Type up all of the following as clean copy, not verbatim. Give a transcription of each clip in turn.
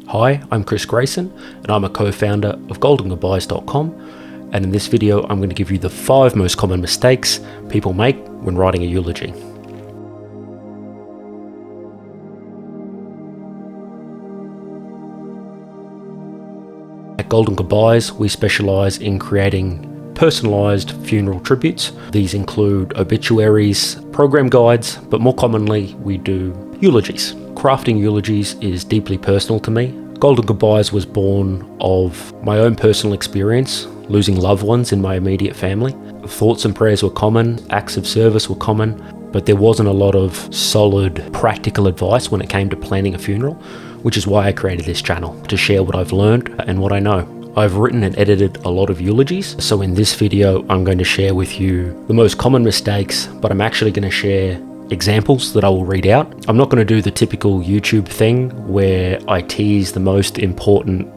Hi, I'm Chris Grayson, and I'm a co-founder of goldengoodbyes.com, and in this video I'm going to give you the 5 most common mistakes people make when writing a eulogy. At Golden Goodbyes, we specialise in creating personalised funeral tributes. These include obituaries, program guides, but more commonly we do eulogies. Crafting eulogies is deeply personal to me. Golden Goodbyes was born of my own personal experience, losing loved ones in my immediate family. Thoughts and prayers were common, acts of service were common, but there wasn't a lot of solid practical advice when it came to planning a funeral, which is why I created this channel, to share what I've learned and what I know. I've written and edited a lot of eulogies, so in this video I'm going to share with you the most common mistakes, but I'm actually going to share examples that I will read out. I'm not going to do the typical YouTube thing where I tease the most important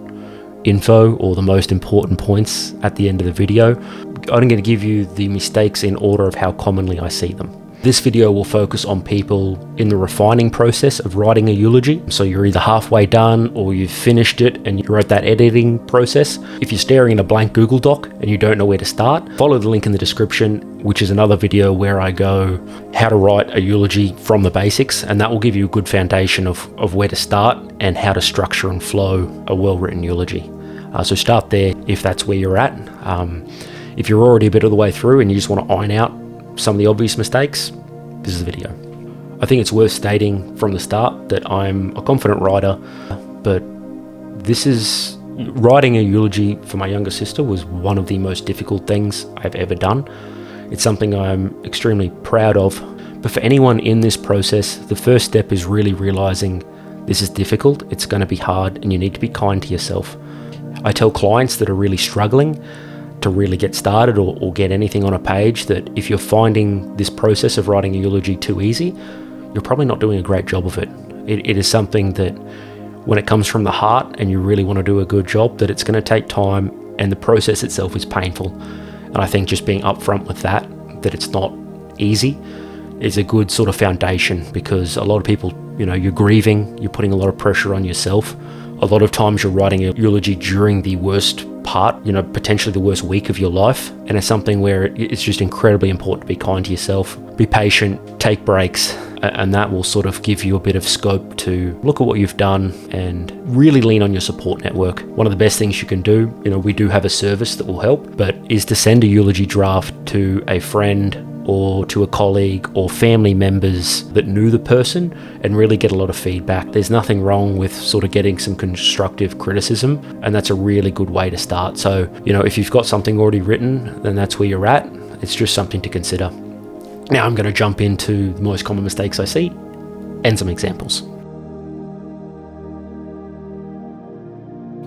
info or the most important points at the end of the video. I'm going to give you the mistakes in order of how commonly I see them. This video will focus on people in the refining process of writing a eulogy. So you're either halfway done or you've finished it and you're at that editing process. If you're staring at a blank Google Doc and you don't know where to start, follow the link in the description, which is another video where I go how to write a eulogy from the basics, and that will give you a good foundation of where to start and how to structure and flow a well-written eulogy. So start there if that's where you're at. If you're already a bit of the way through and you just want to iron out some of the obvious mistakes, this is the video. I think it's worth stating from the start that I'm a confident writer, but writing a eulogy for my younger sister was one of the most difficult things I've ever done. It's something I'm extremely proud of, but for anyone in this process, the first step is really realizing this is difficult, it's going to be hard, and you need to be kind to yourself. I tell clients that are really struggling to really get started or get anything on a page that if you're finding this process of writing a eulogy too easy, you're probably not doing a great job of it. It is something that when it comes from the heart and you really want to do a good job, that it's going to take time and the process itself is painful. And I think just being upfront with that it's not easy is a good sort of foundation, because a lot of people, you're grieving, you're putting a lot of pressure on yourself. A lot of times you're writing a eulogy during the worst part, potentially the worst week of your life. And it's something where it's just incredibly important to be kind to yourself, be patient, take breaks, and that will sort of give you a bit of scope to look at what you've done and really lean on your support network. One of the best things you can do, we do have a service that will help, but is to send a eulogy draft to a friend or to a colleague or family members that knew the person and really get a lot of feedback. There's nothing wrong with sort of getting some constructive criticism, and that's a really good way to start. So, if you've got something already written, then that's where you're at. It's just something to consider. Now I'm going to jump into the most common mistakes I see and some examples.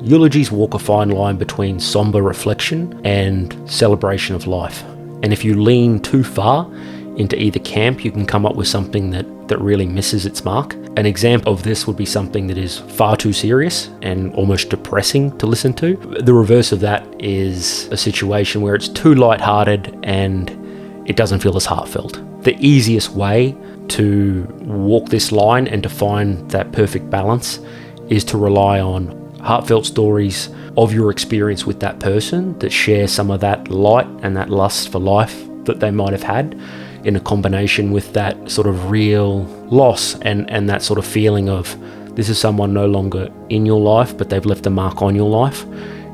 Eulogies walk a fine line between somber reflection and celebration of life. And if you lean too far into either camp, you can come up with something that really misses its mark. An example of this would be something that is far too serious and almost depressing to listen to. The reverse of that is a situation where it's too lighthearted and it doesn't feel as heartfelt. The easiest way to walk this line and to find that perfect balance is to rely on heartfelt stories of your experience with that person that share some of that light and that lust for life that they might have had, in a combination with that sort of real loss and that sort of feeling of this is someone no longer in your life, but they've left a mark on your life,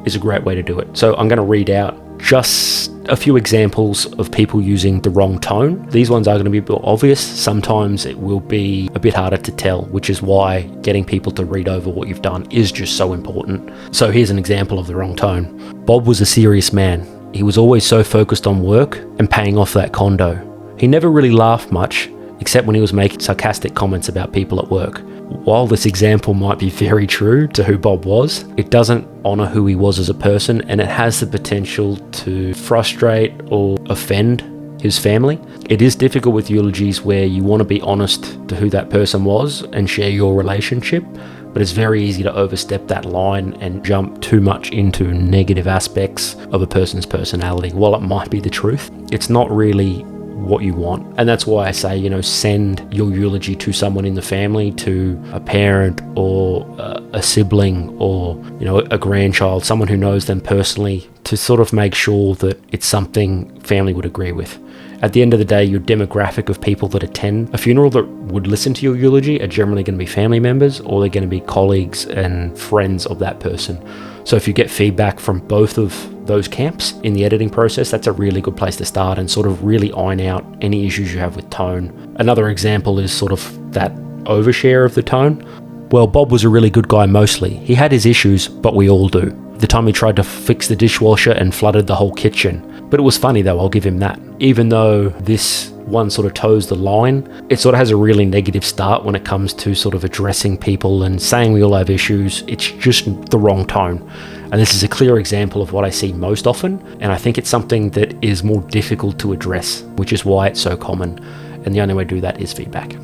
is a great way to do it. So I'm going to read out just a few examples of people using the wrong tone. These ones are going to be a bit obvious. Sometimes it will be a bit harder to tell, which is why getting people to read over what you've done is just so important. So here's an example of the wrong tone. Bob was a serious man. He was always so focused on work and paying off that condo. He never really laughed much, except when he was making sarcastic comments about people at work. While this example might be very true to who Bob was, it doesn't honour who he was as a person, and it has the potential to frustrate or offend his family. It is difficult with eulogies where you want to be honest to who that person was and share your relationship, but it's very easy to overstep that line and jump too much into negative aspects of a person's personality. While it might be the truth, it's not really what you want. And that's why I say, send your eulogy to someone in the family, to a parent or a sibling or, a grandchild, someone who knows them personally, to sort of make sure that it's something family would agree with. At the end of the day, your demographic of people that attend a funeral that would listen to your eulogy are generally going to be family members, or they're going to be colleagues and friends of that person. So if you get feedback from both of those camps in the editing process, that's a really good place to start and sort of really iron out any issues you have with tone. Another example is sort of that overshare of the tone. Well, Bob was a really good guy mostly. He had his issues, but we all do. The time he tried to fix the dishwasher and flooded the whole kitchen. But it was funny though, I'll give him that. Even though this one sort of toes the line, it sort of has a really negative start when it comes to sort of addressing people and saying we all have issues. It's just the wrong tone. And this is a clear example of what I see most often. And I think it's something that is more difficult to address, which is why it's so common. And the only way to do that is feedback.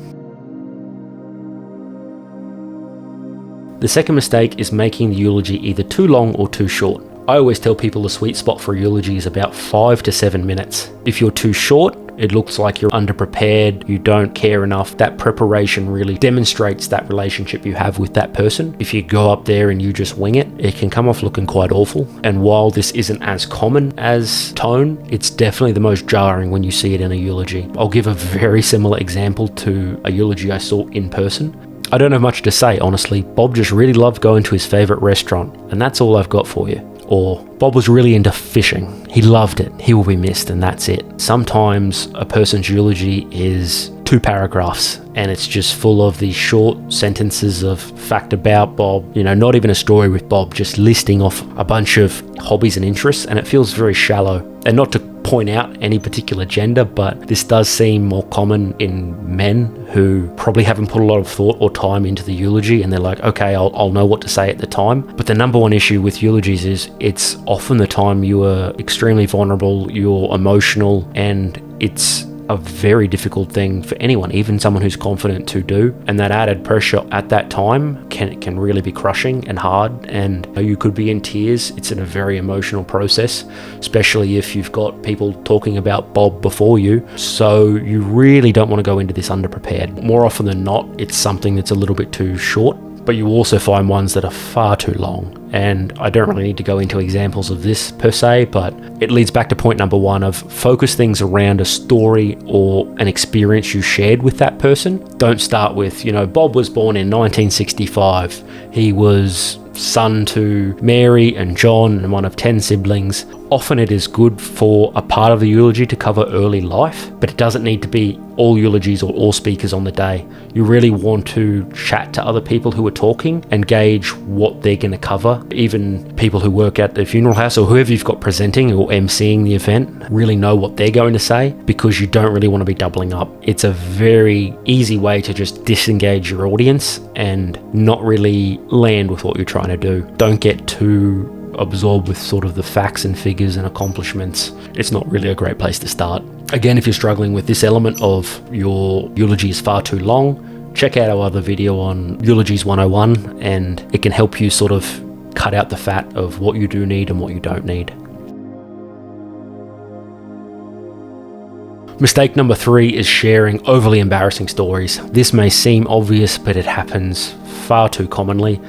The second mistake is making the eulogy either too long or too short. I always tell people the sweet spot for a eulogy is about 5 to 7 minutes. If you're too short, it looks like you're underprepared, you don't care enough. That preparation really demonstrates that relationship you have with that person. If you go up there and you just wing it, it can come off looking quite awful. And while this isn't as common as tone, it's definitely the most jarring when you see it in a eulogy. I'll give a very similar example to a eulogy I saw in person. I don't have much to say, honestly. Bob just really loved going to his favourite restaurant, and that's all I've got for you. Or, Bob was really into fishing. He loved it. He will be missed, and that's it. Sometimes a person's eulogy is 2 paragraphs, and it's just full of these short sentences of fact about Bob, not even a story with Bob, just listing off a bunch of hobbies and interests, and it feels very shallow. And not to point out any particular gender, but this does seem more common in men who probably haven't put a lot of thought or time into the eulogy, and they're like, okay, I'll know what to say at the time. But the number one issue with eulogies is it's often the time you are extremely vulnerable, you're emotional, and it's a very difficult thing for anyone, even someone who's confident, to do. And that added pressure at that time can really be crushing and hard, and you could be in tears. It's in a very emotional process, especially if you've got people talking about Bob before you. So you really don't want to go into this underprepared. More often than not, it's something that's a little bit too short, but you also find ones that are far too long. And I don't really need to go into examples of this per se, but it leads back to point number 1 of focus things around a story or an experience you shared with that person. Don't start with, Bob was born in 1965. He was son to Mary and John and one of 10 siblings. Often it is good for a part of the eulogy to cover early life, but it doesn't need to be all eulogies or all speakers on the day. You really want to chat to other people who are talking and gauge what they're going to cover. Even people who work at the funeral house or whoever you've got presenting or emceeing the event really know what they're going to say, because you don't really want to be doubling up. It's a very easy way to just disengage your audience and not really land with what you're trying to do. Don't get too absorbed with sort of the facts and figures and accomplishments. It's not really a great place to start. Again, if you're struggling with this element of your eulogy is far too long, check out our other video on Eulogies 101, and it can help you sort of cut out the fat of what you do need and what you don't need. Mistake number 3 is sharing overly embarrassing stories. This may seem obvious, but it happens far too commonly.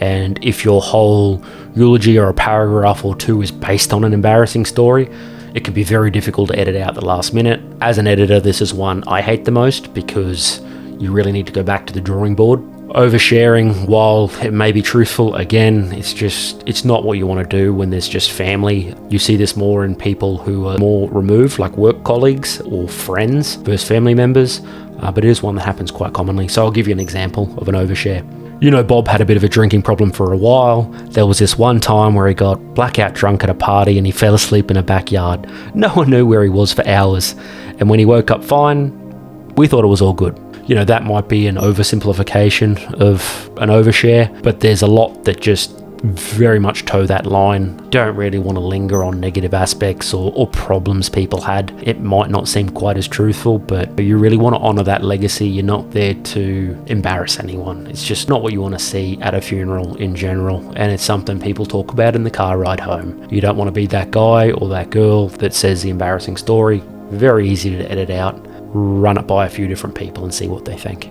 And if your whole eulogy or a paragraph or 2 is based on an embarrassing story, it can be very difficult to edit out at the last minute. As an editor, this is one I hate the most, because you really need to go back to the drawing board. Oversharing, while it may be truthful, again, it's not what you want to do when there's just family. You see this more in people who are more removed, like work colleagues or friends versus family members, but it is one that happens quite commonly. So I'll give you an example of an overshare. Bob had a bit of a drinking problem for a while. There was this one time where he got blackout drunk at a party and he fell asleep in a backyard. No one knew where he was for hours. And when he woke up fine, we thought it was all good. That might be an oversimplification of an overshare, but there's a lot that just very much toe that line. Don't really want to linger on negative aspects or problems people had. It might not seem quite as truthful, but you really want to honor that legacy. You're not there to embarrass anyone. It's just not what you want to see at a funeral in general, and it's something people talk about in the car ride home. You don't want to be that guy or that girl that says the embarrassing story. Very easy to edit out. Run it by a few different people and see what they think.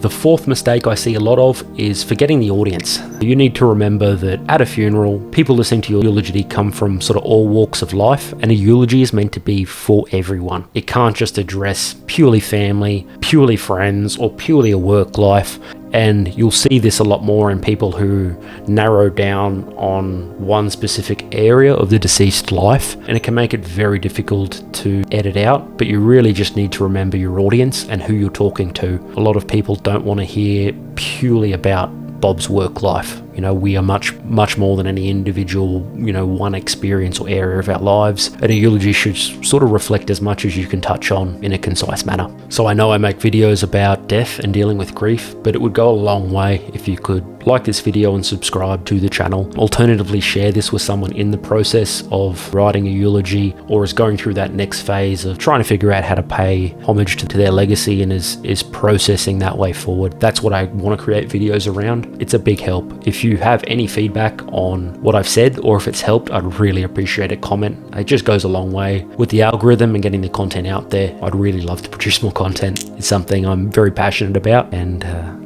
The fourth mistake I see a lot of is forgetting the audience. You need to remember that at a funeral, people listening to your eulogy come from sort of all walks of life, and a eulogy is meant to be for everyone. It can't just address purely family, purely friends, or purely a work life. And you'll see this a lot more in people who narrow down on one specific area of the deceased life, and it can make it very difficult to edit out. But you really just need to remember your audience and who you're talking to. A lot of people don't want to hear purely about Bob's work life. We are much more than any individual, one experience or area of our lives. And a eulogy should sort of reflect as much as you can touch on in a concise manner. So I know I make videos about death and dealing with grief, but it would go a long way if you could like this video and subscribe to the channel. Alternatively, share this with someone in the process of writing a eulogy, or is going through that next phase of trying to figure out how to pay homage to their legacy and is processing that way forward. That's what I want to create videos around. It's a big help. If you have any feedback on what I've said, or if it's helped, I'd really appreciate a comment. It just goes a long way with the algorithm and getting the content out there. I'd really love to produce more content. It's something I'm very passionate about, and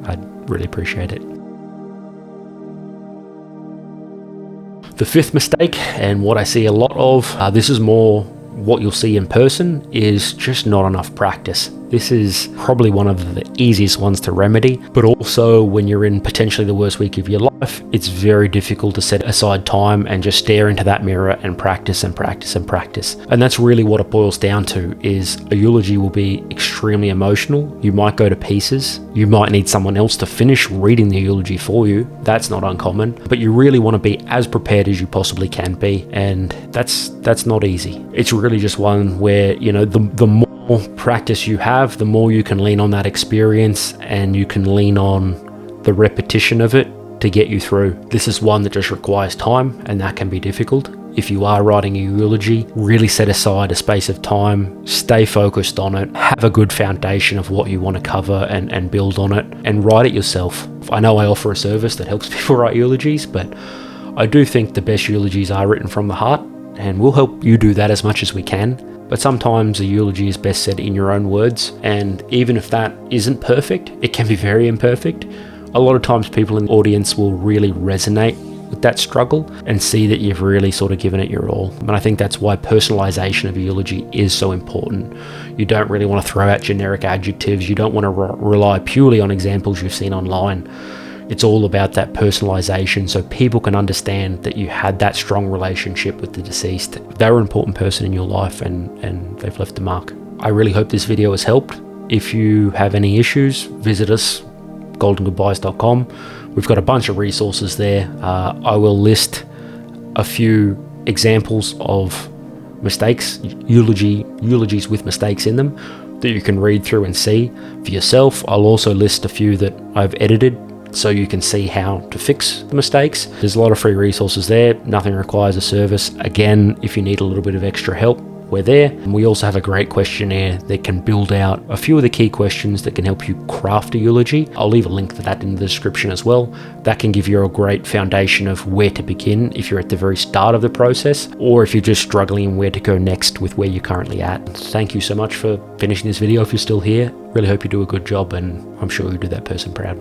I'd really appreciate it. The fifth mistake, and what I see a lot of, this is more what you'll see in person, is just not enough practice. This is probably one of the easiest ones to remedy, but also when you're in potentially the worst week of your life, it's very difficult to set aside time and just stare into that mirror and practice and practice and practice. And that's really what it boils down to, is a eulogy will be extremely emotional. You might go to pieces. You might need someone else to finish reading the eulogy for you. That's not uncommon, but you really want to be as prepared as you possibly can be. And that's not easy. It's really just one where, the more practice you have, the more you can lean on that experience, and you can lean on the repetition of it to get you through. This is one that just requires time, and that can be difficult. If you are writing a eulogy, really set aside a space of time, stay focused on it, have a good foundation of what you want to cover and build on it, and write it yourself. I know I offer a service that helps people write eulogies, but I do think the best eulogies are written from the heart, and we'll help you do that as much as we can. But sometimes a eulogy is best said in your own words, and even if that isn't perfect, it can be very imperfect. A lot of times people in the audience will really resonate with that struggle and see that you've really sort of given it your all. And I think that's why personalization of a eulogy is so important. You don't really want to throw out generic adjectives. You don't want to rely purely on examples you've seen online. It's all about that personalization, so people can understand that you had that strong relationship with the deceased. They were an important person in your life, and they've left a mark. I really hope this video has helped. If you have any issues, visit us, goldengoodbyes.com. We've got a bunch of resources there. I will list a few examples of mistakes, eulogies with mistakes in them, that you can read through and see for yourself. I'll also list a few that I've edited, so you can see how to fix the mistakes. There's a lot of free resources there. Nothing requires a service. Again, if you need a little bit of extra help, we're there. And we also have a great questionnaire that can build out a few of the key questions that can help you craft a eulogy. I'll leave a link to that in the description as well. That can give you a great foundation of where to begin if you're at the very start of the process, or if you're just struggling where to go next with where you're currently at. Thank you so much for finishing this video if you're still here. Really hope you do a good job, and I'm sure you do that person proud.